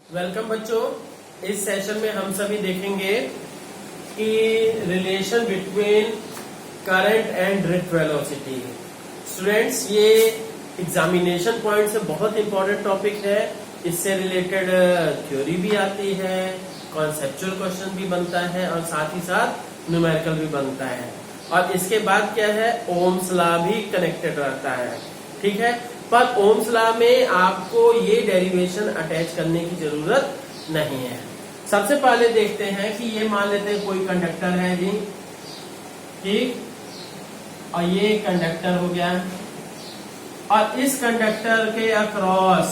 Welcome बच्चों। इस session में हम सभी देखेंगे कि relation between current and drift velocity. Students, ये एग्जामिनेशन पॉइंट से बहुत इंपॉर्टेंट टॉपिक है। इससे रिलेटेड थ्योरी भी आती है, कॉन्सेप्चुअल क्वेश्चन भी बनता है और साथ ही साथ न्यूमेरिकल भी बनता है। और इसके बाद क्या है, ओम्स लॉ भी कनेक्टेड रहता है। ठीक है, पर ओम्स लॉ में आपको ये डेरिवेशन अटैच करने की जरूरत नहीं है। सबसे पहले देखते हैं कि ये मान लेते हैं कोई कंडक्टर है जी, ठीक, और ये कंडक्टर हो गया और इस कंडक्टर के अक्रॉस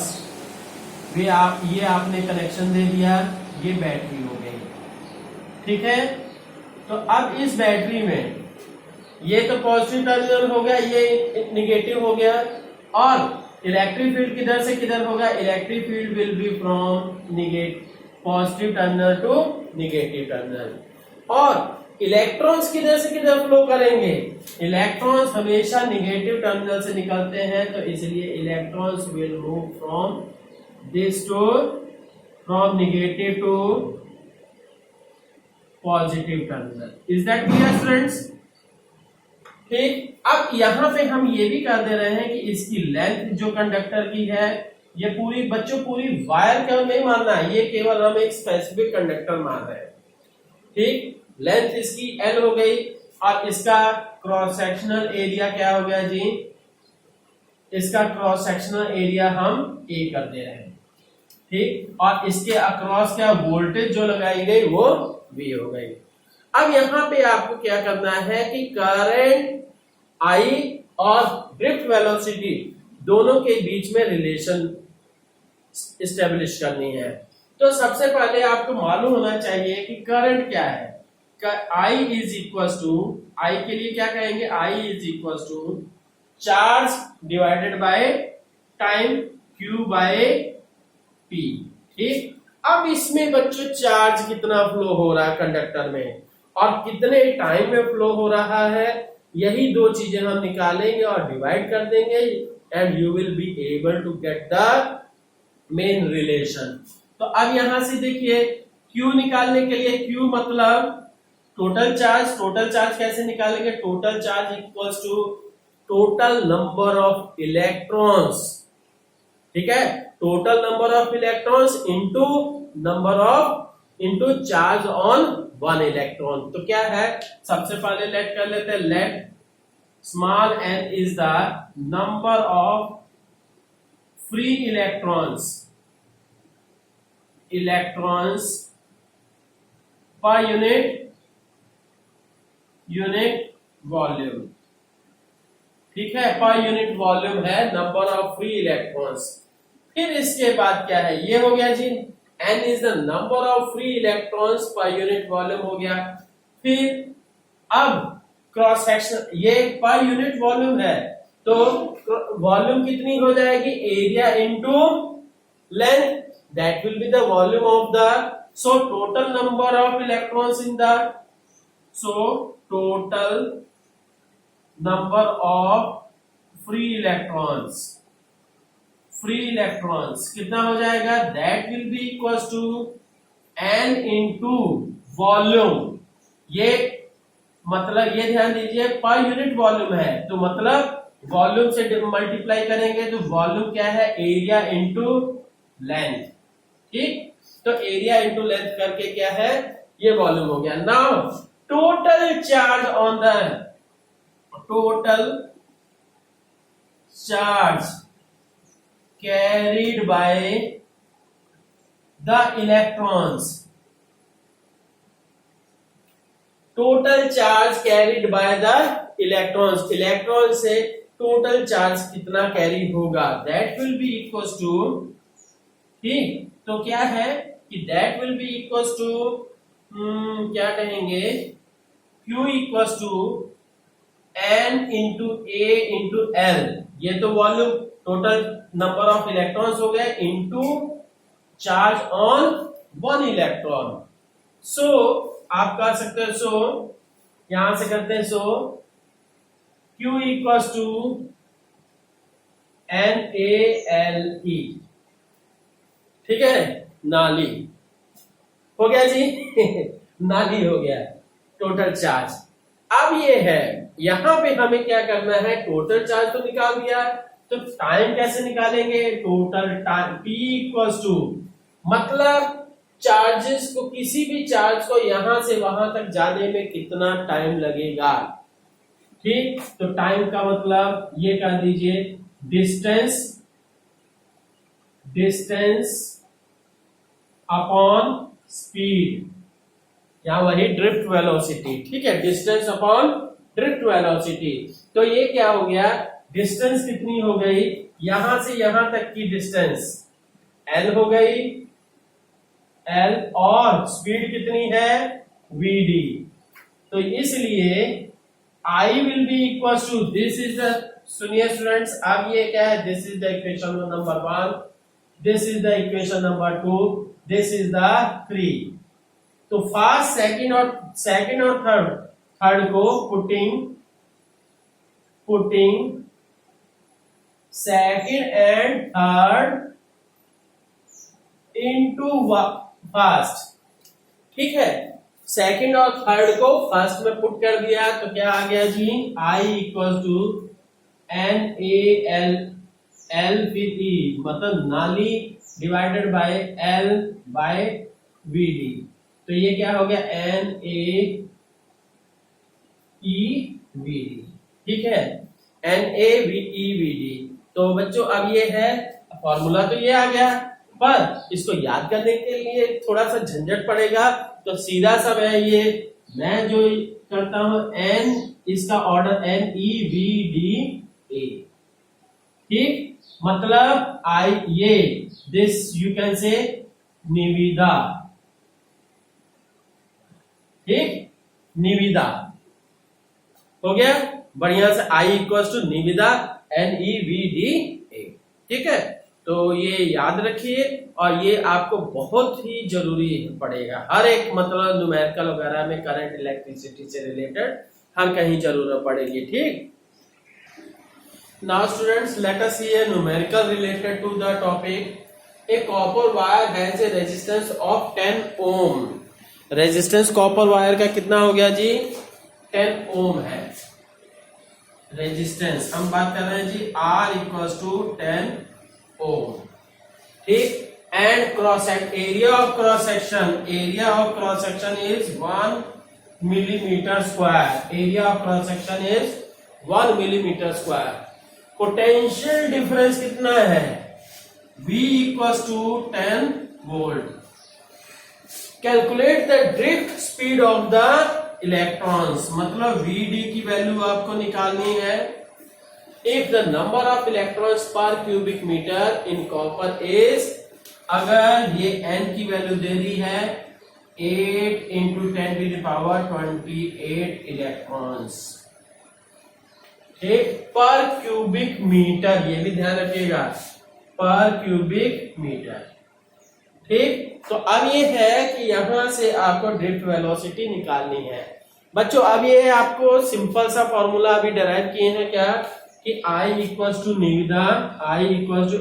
भी ये आपने कनेक्शन दे दिया, ये बैटरी हो गई। ठीक है, तो अब इस बैटरी में ये तो पॉजिटिव टर्मिनल हो गया, ये निगेटिव हो गया, और इलेक्ट्रिक फील्ड किधर से किधर होगा, electric field will be from positive terminal to negative terminal. और इलेक्ट्रॉन्स किधर से किधर फ्लो करेंगे, इलेक्ट्रॉन्स हमेशा निगेटिव टर्मिनल से निकलते हैं, तो इसलिए electrons will move from this to from negative to positive terminal. Is that clear students? ठीक, अब यहां पे हम ये भी कर दे रहे हैं कि इसकी लेंथ जो कंडक्टर की है, ये पूरी बच्चों पूरी वायर केवल नहीं मानना है, ये केवल हम एक स्पेसिफिक कंडक्टर मान रहे हैं। ठीक, लेंथ इसकी L हो गई और इसका क्रॉस सेक्शनल एरिया क्या हो गया जी, इसका क्रॉस सेक्शनल एरिया हम A कर दे रहे हैं। ठीक, और इसके अक्रॉस क्या वोल्टेज जो लगाई गई वो V हो गई। अब यहां पे आपको क्या करना है कि करंट I और ड्रिफ्ट वेलोसिटी दोनों के बीच में रिलेशन इस्टेब्लिश करनी है। तो सबसे पहले आपको मालूम होना चाहिए कि करंट क्या है। I is equal to, I के लिए क्या कहेंगे, I is equal to charge divided by time Q by P। ठीक, अब इसमें बच्चों चार्ज कितना फ्लो हो रहा है कंडक्टर में और कितने टाइम में फ्लो हो रहा है, यही दो चीजें हम निकालेंगे और डिवाइड कर देंगे and you will be able to get the main relation. तो अब यहां से देखिए Q निकालने के लिए, Q मतलब टोटल चार्ज। टोटल चार्ज कैसे निकालेंगे, total charge equals to total number of electrons. ठीक है, total number of electrons into charge on one electron. तो क्या है, सबसे पहले लेट कर लेते हैं, let small n is the number of free electrons per unit volume. ठीक है, पर यूनिट वॉल्यूम है नंबर ऑफ फ्री इलेक्ट्रॉन्स। फिर इसके बाद क्या है, ये हो गया जी, n is the number of free electrons per unit volume हो गया। फिर अब क्रॉस सेक्शन, ये पर यूनिट वॉल्यूम है तो वॉल्यूम कितनी हो जाएगी, area into length, that will be the volume of the, so total number of electrons in the, so total number of free electrons कितना हो जाएगा, that will be equal to n into volume. ये मतलब ये ध्यान दीजिए पर unit volume है, तो मतलब वॉल्यूम से मल्टीप्लाई करेंगे तो वॉल्यूम क्या है, एरिया इंटू लेंथ। ठीक, तो एरिया इंटू लेंथ करके क्या है, ये वॉल्यूम हो गया। Now total charge on the, total charge carried by the electrons, total charge carried by the electrons, electron से टोटल चार्ज कितना कैरी होगा, that will be equals to, ठीक, तो क्या है कि that will be equals to क्या कहेंगे, Q equals to n into A into L, ये तो volume total number of electrons हो गए into charge on one electron. So आप कर सकते हैं, सो यहां से करते हैं, so Q equals to NaLe। ठीक है, नाली हो गया जी। नाली हो गया टोटल चार्ज। अब ये है यहां पे हमें क्या करना है, टोटल चार्ज तो निकाल दिया, तो टाइम कैसे निकालेंगे, total time P equals to, मतलब चार्जेस को, किसी भी चार्ज को यहां से वहां तक जाने में कितना टाइम लगेगा। ठीक, तो टाइम का मतलब ये कर दीजिए डिस्टेंस अपॉन स्पीड, या वही ड्रिफ्ट वेलोसिटी। ठीक है, डिस्टेंस अपॉन ड्रिफ्ट वेलोसिटी। तो ये क्या हो गया, डिस्टेंस कितनी हो गई, यहां से यहां तक की डिस्टेंस L हो गई, L, और स्पीड कितनी है vd। तो इसलिए I will be equal to, this is the, सुनिए स्टूडेंट्स, अब ये क्या है, this is the equation number 1, this is the equation number 2, this is the 3। तो फर्स्ट, सेकंड और थर्ड को putting second and third into first. ठीक है, सेकंड और थर्ड को फर्स्ट में पुट कर दिया, तो क्या आ गया जी, I equal to NaL, L with E, मतलब नाली divided by L by Vd। तो ये क्या हो गया, NaEVd। ठीक है, NaEVd। तो बच्चों अब ये है फॉर्मूला, तो ये आ गया, पर इसको याद करने के लिए थोड़ा सा झंझट पड़ेगा, तो सीधा सा मैं जो करता हूं, n, इसका ऑर्डर NeVda। ठीक, मतलब ये दिस यू कैन से निविदा। ठीक, निविदा हो गया बढ़िया से, I इक्वल टू निविदा NeVda। ठीक है, तो ये याद रखिए, और ये आपको बहुत ही जरूरी पड़ेगा हर एक, मतलब न्यूमेरिकल वगैरह में, करंट इलेक्ट्रिसिटी से रिलेटेड हर कहीं जरूरत पड़ेगी। ठीक, now students let us see a numerical related to the topic. A copper wire has a resistance of 10 ohm. Resistance copper wire का कितना हो गया जी, 10 ओम है रेजिस्टेंस। हम बात कर रहे हैं जी R इक्वल्स टू 10 ओम। ठीक, and cross area of cross section is 1 millimetre square. Area of cross section is 1 millimetre square. Potential difference कितना है, V equals to 10 volt. Calculate the drift speed of the electrons, मतलब Vd की value आपको निकालनी है। If the number of electrons per cubic metre in copper is, अगर ये n की वैल्यू दे दी है 8 into 10 to the power 28 electrons. ठीक, पर क्यूबिक मीटर, ये भी ध्यान रखिएगा, पर क्यूबिक मीटर। ठीक, तो अब ये है कि यहां से आपको ड्रिफ्ट वेलोसिटी निकालनी है। बच्चों अब ये आपको सिंपल सा फॉर्मूला अभी डिराइव किए हैं, क्या कि I इक्वल्स टू निविदा, I equals to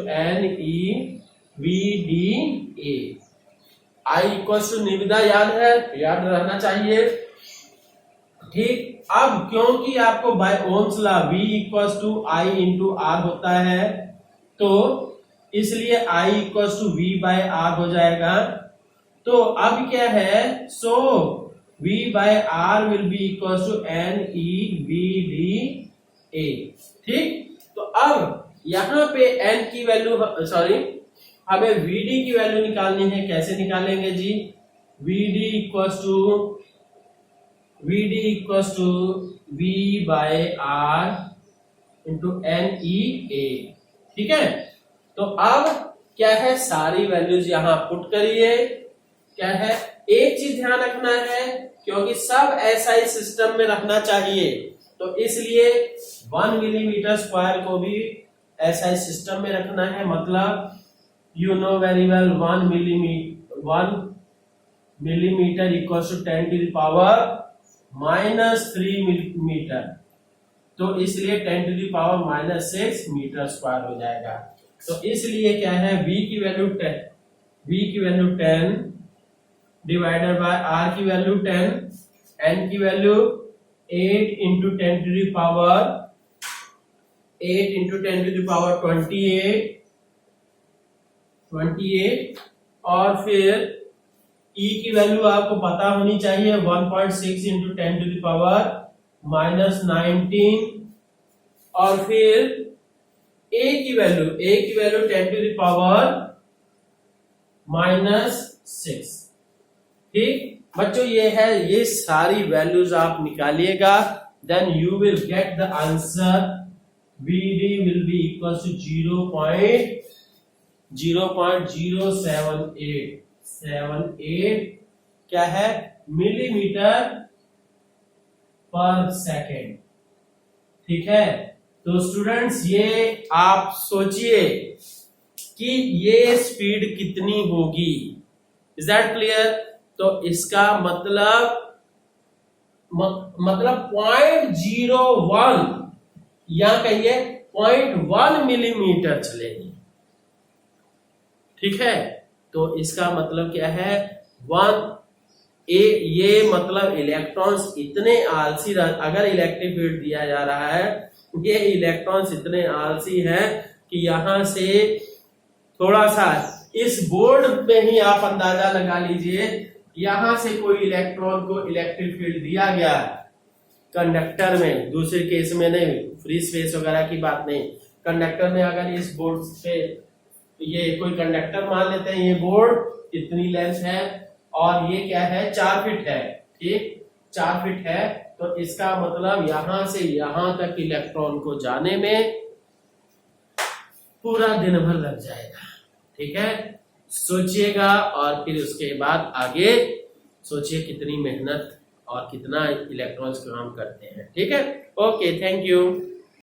NeVda। I equals to निविदा याद है, याद रहना चाहिए। ठीक, अब क्योंकि आपको by ohm's law V equals to I into R होता है, तो इसलिए I equals to V by R हो जाएगा। तो अब क्या है, so V by R will be equals to NeVda। ठीक, तो अब यहां पे n की वैल्यू, सॉरी, हमें Vd की वैल्यू निकालनी है। कैसे निकालेंगे जी, Vd equals to V by R into NeA। ठीक है, तो अब क्या है, सारी वैल्यूज यहां पुट करिए। क्या है, एक चीज ध्यान रखना है, क्योंकि सब SI सिस्टम में रखना चाहिए, तो इसलिए 1 मिलीमीटर स्क्वायर को भी SI सिस्टम में रखना है। मतलब you know very well 1 millimetre equals to 10 to the power -3 millimetre, तो इसलिए 10 to the power -6 metre square हो जाएगा। तो इसलिए क्या है, V की वैल्यू V की वैल्यू 10 डिवाइडेड बाय R की वैल्यू 10, N की value 8 into 10 to the power 8 into 10 to the power 28 और फिर E की वैल्यू आपको पता होनी चाहिए 1.6 इंटू 10 टू द पावर -19 और फिर A की वैल्यू 10 टू द पावर -6। ठीक बच्चों, ये है, ये सारी वैल्यूज आप निकालिएगा, then you will get the answer VD will be equal to 0.078 क्या है, मिलीमीटर पर सेकेंड। ठीक है, तो स्टूडेंट्स ये आप सोचिए कि ये स्पीड कितनी होगी। Is that clear? तो इसका मतलब 0.01 या कहिए 0.1 मिलीमीटर चलेगी। ठीक है, तो इसका मतलब क्या है, ये मतलब इलेक्ट्रॉन्स इतने आलसी, अगर इलेक्ट्रिक फील्ड दिया जा रहा है, ये इलेक्ट्रॉन्स इतने आलसी हैं कि यहां से थोड़ा सा इस बोर्ड पे ही आप अंदाजा लगा लीजिए, यहां से कोई इलेक्ट्रॉन को इलेक्ट्रिक फील्ड दिया गया कंडक्टर में, दूसरे केस में नहीं, फ्री स्पेस वगैरह की बात नहीं, कंडक्टर में अगर इस बोर्ड पे ये कोई कंडक्टर मान लेते हैं, ये बोर्ड इतनी लेंथ है और ये क्या है 4 फीट है। ठीक, 4 फीट है, तो इसका मतलब यहां से यहां तक इलेक्ट्रॉन को जाने में पूरा दिन भर लग जाएगा। ठीक है, सोचिएगा और फिर उसके बाद आगे सोचिए कितनी मेहनत और कितना इलेक्ट्रॉन्स काम करते हैं। ठीक है, ओके, थैंक यू।